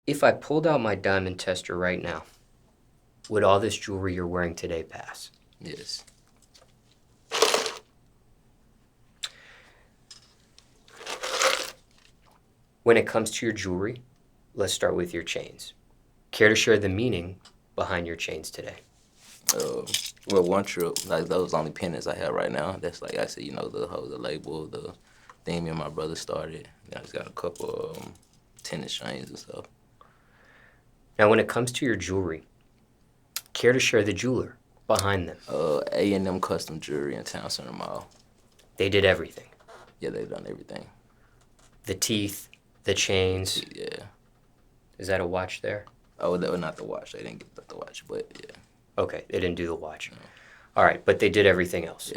If I pulled out my diamond tester right now, would all this jewelry you're wearing today pass? Yes. When it comes to your jewelry, let's start with your chains. Care to share the meaning behind your chains today? Well, OneTrip, like those only pendants I have right now. That's like I said, the label, the thing me and my brother started. I just got a couple tennis chains and stuff. Now, when it comes to your jewelry, care to share the jeweler behind them? A&M Custom Jewelry in Town Center Mall. They did everything. Yeah, they've done everything. The teeth, the chains. Yeah. Is that a watch there? Oh, that was not the watch. They didn't get the watch, but yeah. Okay, they didn't do the watch. No. All right, but they did everything else.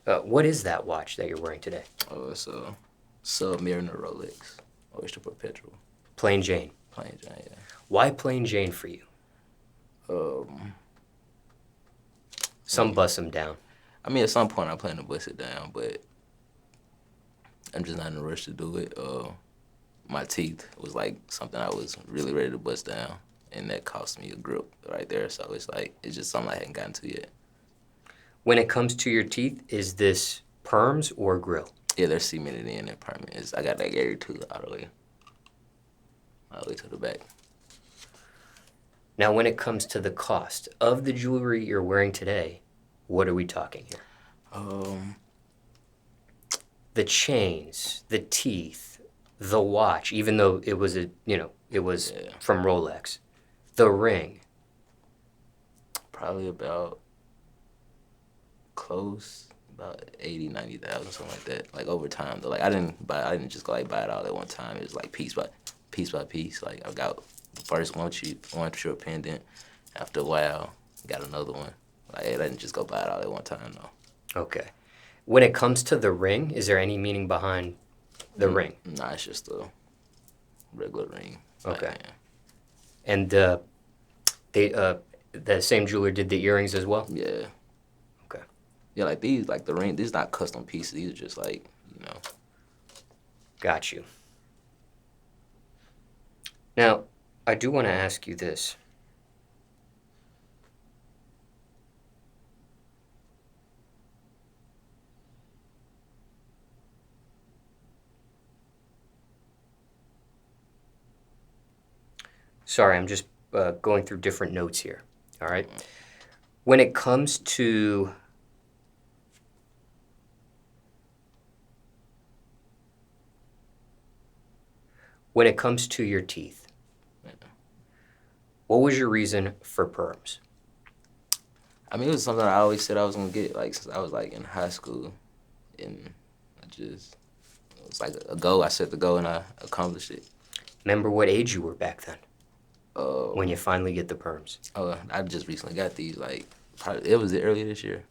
Yeah. What is that watch that you're wearing today? Oh, it's a Submariner Rolex. Oyster Perpetual. Plain Jane. Plain Jane, yeah. Why plain Jane for you? Some bust them down. I mean, at some point I plan to bust it down, but I'm just not in a rush to do it. My teeth was like something I was really ready to bust down, and that cost me a grip right there. So it's just something I hadn't gotten to yet. When it comes to your teeth, is this perms or grill? Yeah, they're cemented in and permanent. I got that area tooth all the way to the back. Now, when it comes to the cost of the jewelry you're wearing today, what are we talking here? The chains, the teeth, the watch, even though it was from Rolex, the ring. Probably about 80, 90,000, something like that. Like over time though. Like I didn't just go like buy it all at one time. It was like piece by piece. Like I got the first one short pendant. After a while, got another one. Like I didn't just go buy it all at one time though. Okay. When it comes to the ring, is there any meaning behind the ring? Nah, it's just a regular ring. Okay. Like, And the same jeweler did the earrings as well? yeah. Okay. Yeah, like these, like the ring, these not custom pieces. These are just like, Got you. Now, I do want to ask you this. Sorry, I'm just going through different notes here. All right. When it comes to your teeth, what was your reason for perms? I mean, it was something I always said I was gonna get, like since I was like in high school, and it was like a goal. I set the goal and I accomplished it. Remember what age you were back then Uh, when you finally get the perms? I just recently got these. Like, probably it was earlier this year.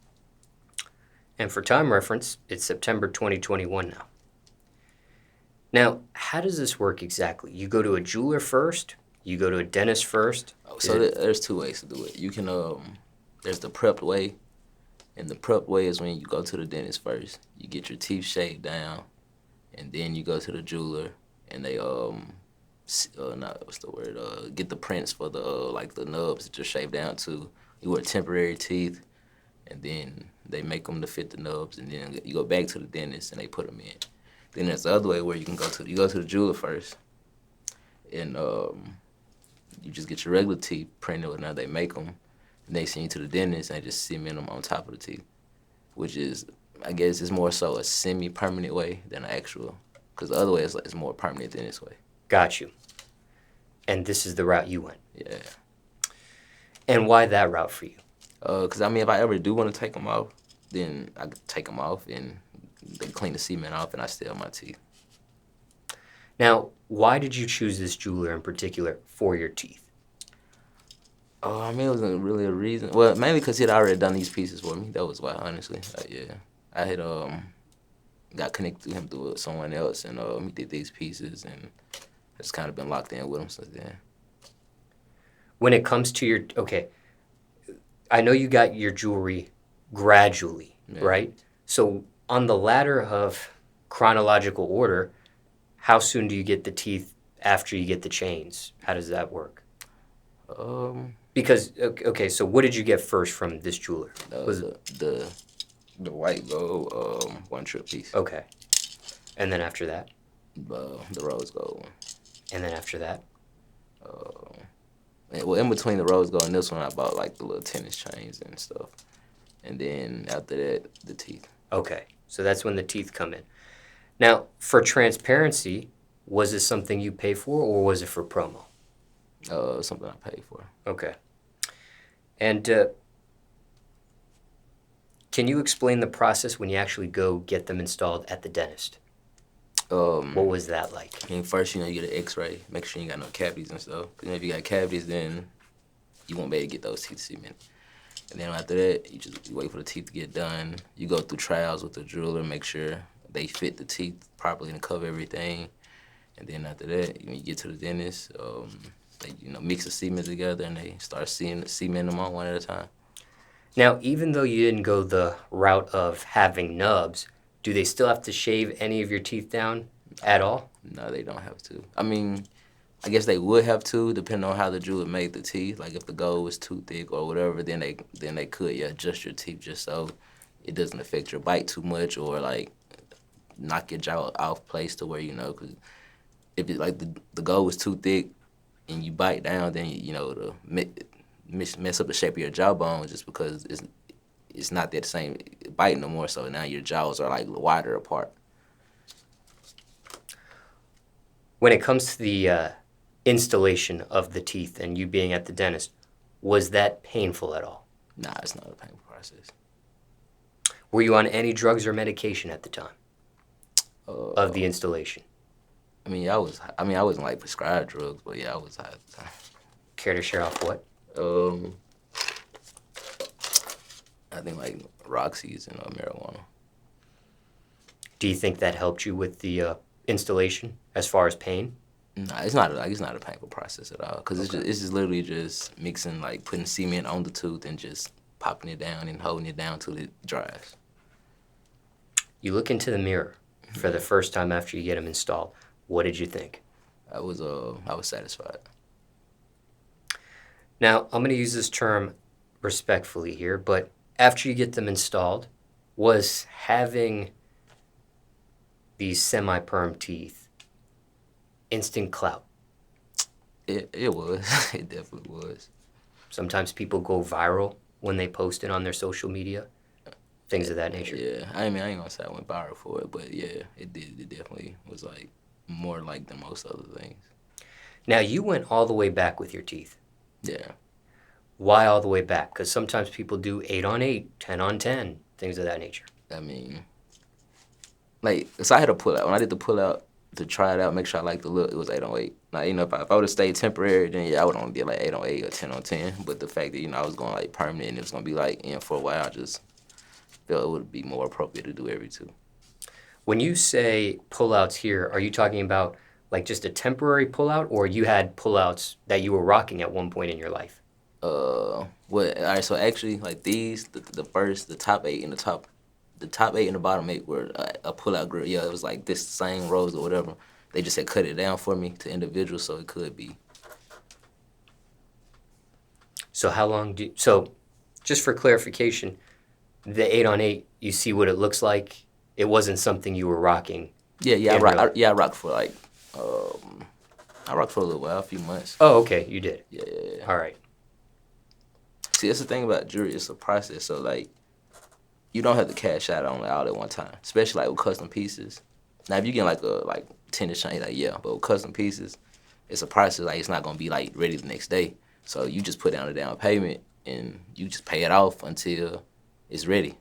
And for time reference, it's September 2021 now. Now, how does this work exactly? You go to a jeweler first? You go to a dentist first? So there's two ways to do it. You can there's the prepped way, and the prepped way is when you go to the dentist first. You get your teeth shaved down, and then you go to the jeweler, and they get the prints for the like the nubs that you're shaved down to. You wear temporary teeth, and then they make them to fit the nubs, and then you go back to the dentist and they put them in. Then there's the other way where you go to the jeweler first, and you just get your regular teeth printed, or now they make them, and they send you to the dentist and they just cement them on top of the teeth, which is, I guess, it's more so a semi-permanent way than an actual, because the other way is it's more permanent than this way. Got you. And this is the route you went. Yeah. And why that route for you? Because, I mean, if I ever do want to take them off, then I could take them off and they clean the cement off and I still have my teeth. Now, why did you choose this jeweler in particular for your teeth? Oh, I mean, it wasn't really a reason. Well, mainly because he had already done these pieces for me. That was why, honestly. Yeah. I had got connected to him through someone else, and he did these pieces, and I just kind of been locked in with him since then. When it comes to okay, I know you got your jewelry gradually, right? So on the ladder of chronological order, how soon do you get the teeth after you get the chains? How does that work? Um, Because okay, so what did you get first from this jeweler? Was it the white gold OneTrip piece. okay? And then after that, The rose gold one. and then after that, Well, in between the rose gold and this one, I bought like the little tennis chains and stuff. And then after that, the teeth. okay. So that's when the teeth come in. Now, for transparency, was this something you pay for, or was it for promo? Something I paid for. Okay. And can you explain the process when you actually go get them installed at the dentist? What was that like? I mean, first, you get an X-ray, make sure you ain't got no cavities and stuff. Cause if you got cavities, then you won't be able to get those teeth cemented. And then after that, you wait for the teeth to get done. You go through trials with the jeweler, make sure they fit the teeth properly and cover everything. And then after that, when you get to the dentist, they mix the cement together and they start cementing them on one at a time. Now, even though you didn't go the route of having nubs, do they still have to shave any of your teeth down at all? No, they don't have to. I mean, I guess they would have to, depending on how the jeweler made the teeth. Like if the gold was too thick or whatever, then they could adjust your teeth just so it doesn't affect your bite too much or like knock your jaw off place to where cause if it like the gold was too thick and you bite down, then it'll mess up the shape of your jawbone just because it's not that same bite no more. So now your jaws are like wider apart. When it comes to the installation of the teeth and you being at the dentist, was that painful at all? Nah, it's not a painful process. Were you on any drugs or medication at the time of the installation? I wasn't like prescribed drugs, but yeah, I was high at the time. Care to share off what? I think like Roxy's and marijuana. Do you think that helped you with the installation as far as pain? Nah, it's not a painful process at all. Cause it's just literally just mixing like putting cement on the tooth and just popping it down and holding it down till it dries. You look into the mirror for the first time after you get them installed. What did you think? I was satisfied. Now, I'm going to use this term respectfully here, but after you get them installed, was having these semi-perm teeth instant clout? It was. It definitely was. Sometimes people go viral when they post it on their social media, things of that nature. Yeah, I ain't gonna say I went viral for it, but yeah, it did. It definitely was like more like than most other things. Now, you went all the way back with your teeth. Yeah. Why all the way back? Because sometimes people do 8 on 8, 10 on 10, things of that nature. I mean, like, so I had to pull out. When I did the pull out to try it out, make sure I liked the look, it was 8 on 8. Now, if I would have stayed temporary, then yeah, I would only did like 8 on 8 or 10 on 10. But the fact that, I was going like permanent and it was going to be like in for a while, I just felt it would be more appropriate to do every 2. When you say pullouts here, are you talking about like just a temporary pullout, or you had pullouts that you were rocking at one point in your life? All right, so actually, like these, the top 8 and the top 8 and the bottom 8 were a pull-out grill. Yeah, it was like this same rows or whatever. They just had cut it down for me to individual, so it could be. So how long so just for clarification, the 8 on 8, you see what it looks like? It wasn't something you were rocking? Yeah, I rocked for like, I rocked for a little while, a few months. Oh, okay, you did. Yeah. All right. See, that's the thing about jewelry, it's a process, so like, you don't have to cash out on it all at one time, especially like with custom pieces. Now, if you get like a tennis chain, like yeah, but with custom pieces, it's a process. Like it's not gonna be like ready the next day. So you just put down a down payment and you just pay it off until it's ready.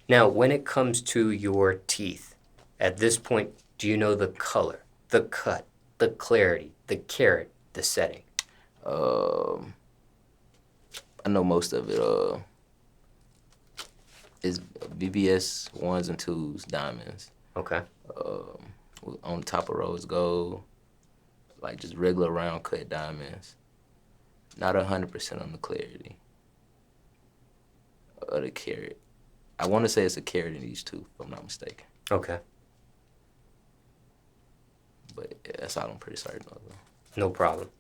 Now, when it comes to your teeth, at this point, do you know the color, the cut, the clarity, the carat, the setting? I know most of it. Is VVS 1s and 2s diamonds. Okay. On top of rose gold, like just regular round cut diamonds. Not 100% on the clarity of the carat. I want to say it's a carat in each tooth, if I'm not mistaken. Okay. But yeah, that's all I'm pretty certain of. No problem.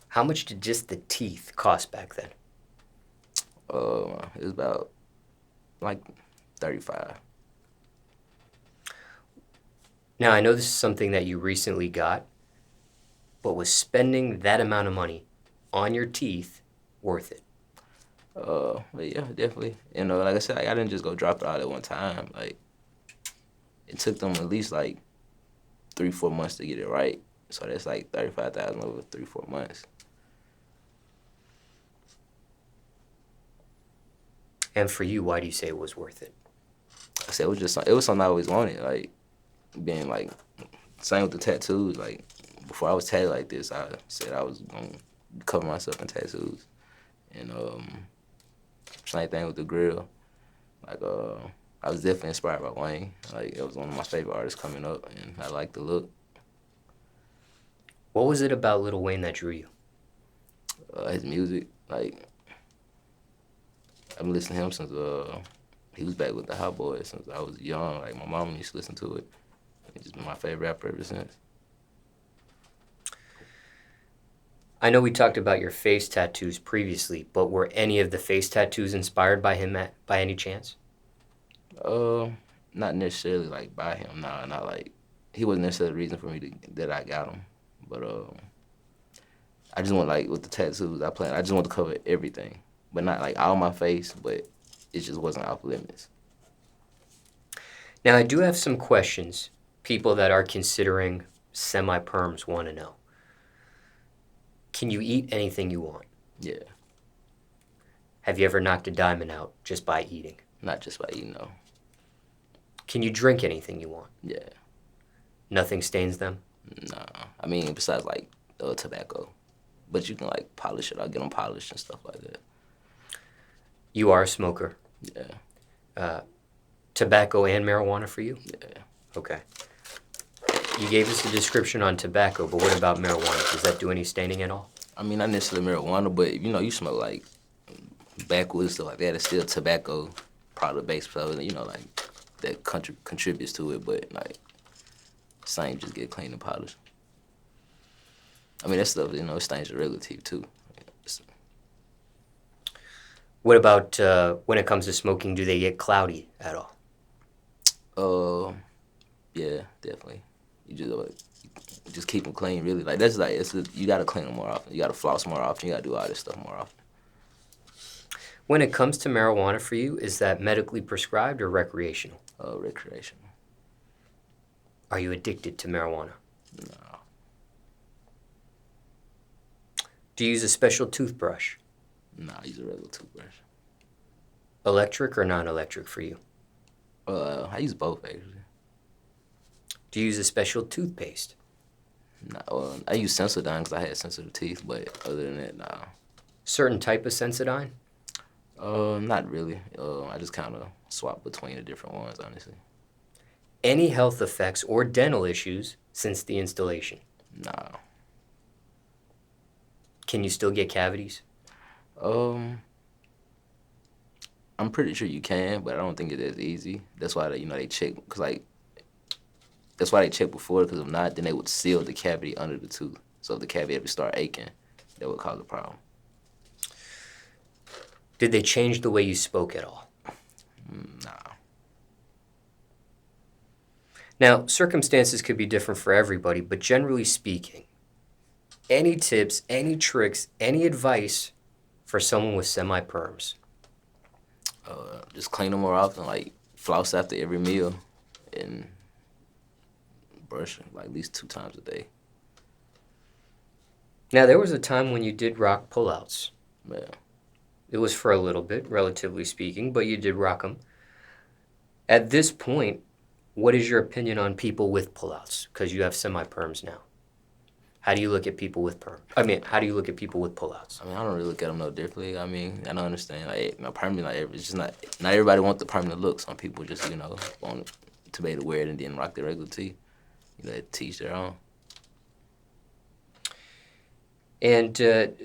How much did just the teeth cost back then? It was about like 35. Now, I know this is something that you recently got, but was spending that amount of money on your teeth worth it? But yeah, definitely. You know, like I said, like, I didn't just go drop it all at one time. Like, it took them at least like 3-4 months to get it right. So that's like 35,000 over 3-4 months. And for you, why do you say it was worth it? I said it was something I always wanted. Like being like same with the tattoos. Like before I was tatted like this, I said I was gonna cover myself in tattoos. And same thing with the grill. Like I was definitely inspired by Wayne. Like it was one of my favorite artists coming up, and I liked the look. What was it about Lil Wayne that drew you? His music, like I've been listening to him since he was back with the Hot Boys since I was young. Like my mom used to listen to it. He's just been my favorite rapper ever since. I know we talked about your face tattoos previously, but were any of the face tattoos inspired by him by any chance? Uh, Not necessarily like by him. Nah, not like he wasn't necessarily the reason for me that I got him. But I just want like with the tattoos I just want to cover everything, but not like all my face. But it just wasn't off limits. Now, I do have some questions people that are considering semi-perms want to know. Can you eat anything you want? Yeah, Have you ever knocked a diamond out just by eating? not just by eating though. Can you drink anything you want? Yeah, Nothing stains them? nah. I mean, besides like tobacco, but you can like polish it. I'll get them polished and stuff like that. You are a smoker. Yeah, Tobacco and marijuana for you? yeah. Okay. You gave us a description on tobacco, but what about marijuana? Does that do any staining at all? I mean, not necessarily marijuana, but you know, you smoke like backwoods stuff like that. It's still tobacco product based, so you know, like that contributes to it. But like, same, just get clean and polished. I mean, that stuff, you know, stains are relative too. What about when it comes to smoking, do they get cloudy at all? Yeah, definitely. You just keep them clean, really. Like that's like you gotta clean them more often. You gotta floss more often. You gotta do all this stuff more often. When it comes to marijuana for you, is that medically prescribed or recreational? Recreational. Are you addicted to marijuana? No, Do you use a special toothbrush? I use a regular toothbrush. Electric or non-electric for you? I use both actually. Do you use a special toothpaste? No, I use Sensodyne because I had sensitive teeth, but other than that, nah. Certain type of Sensodyne? Not really. I just kind of swap between the different ones, honestly. Any health effects or dental issues since the installation? Nah. Can you still get cavities? I'm pretty sure you can, but I don't think it's as easy. That's why they check, cause like that's why they check before. Cause if not, then they would seal the cavity under the tooth. So if the cavity ever start aching, that would cause a problem. Did they change the way you spoke at all? Nah. Now, circumstances could be different for everybody, but generally speaking, any tips, any tricks, any advice for someone with semi-perms? Just clean them more often, like floss after every meal, and brush like at least 2 times a day. Now, there was a time when you did rock pullouts. Yeah. It was for a little bit, relatively speaking, but you did rock them. At this point, what is your opinion on people with pullouts? Because you have semi-perms now. How do you look at people with how do you look at people with pullouts? I mean, I don't really look at them no differently. I mean, I don't understand. Like, permanent, like, it's just not everybody want the permanent look. Some people just, want to be able to wear it and then rock their regular tee. They teach their own. And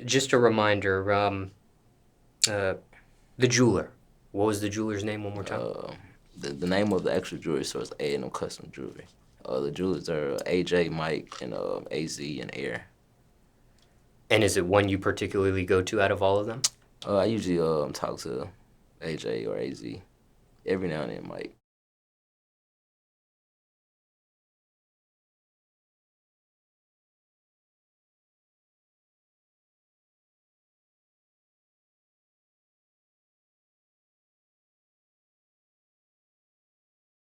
just a reminder, the jeweler. What was the jeweler's name one more time? The name of the actual jewelry store is A&M Custom Jewelry. The jewelers are AJ, Mike, and AZ and Air. And is it one you particularly go to out of all of them? I usually talk to AJ or AZ every now and then, Mike.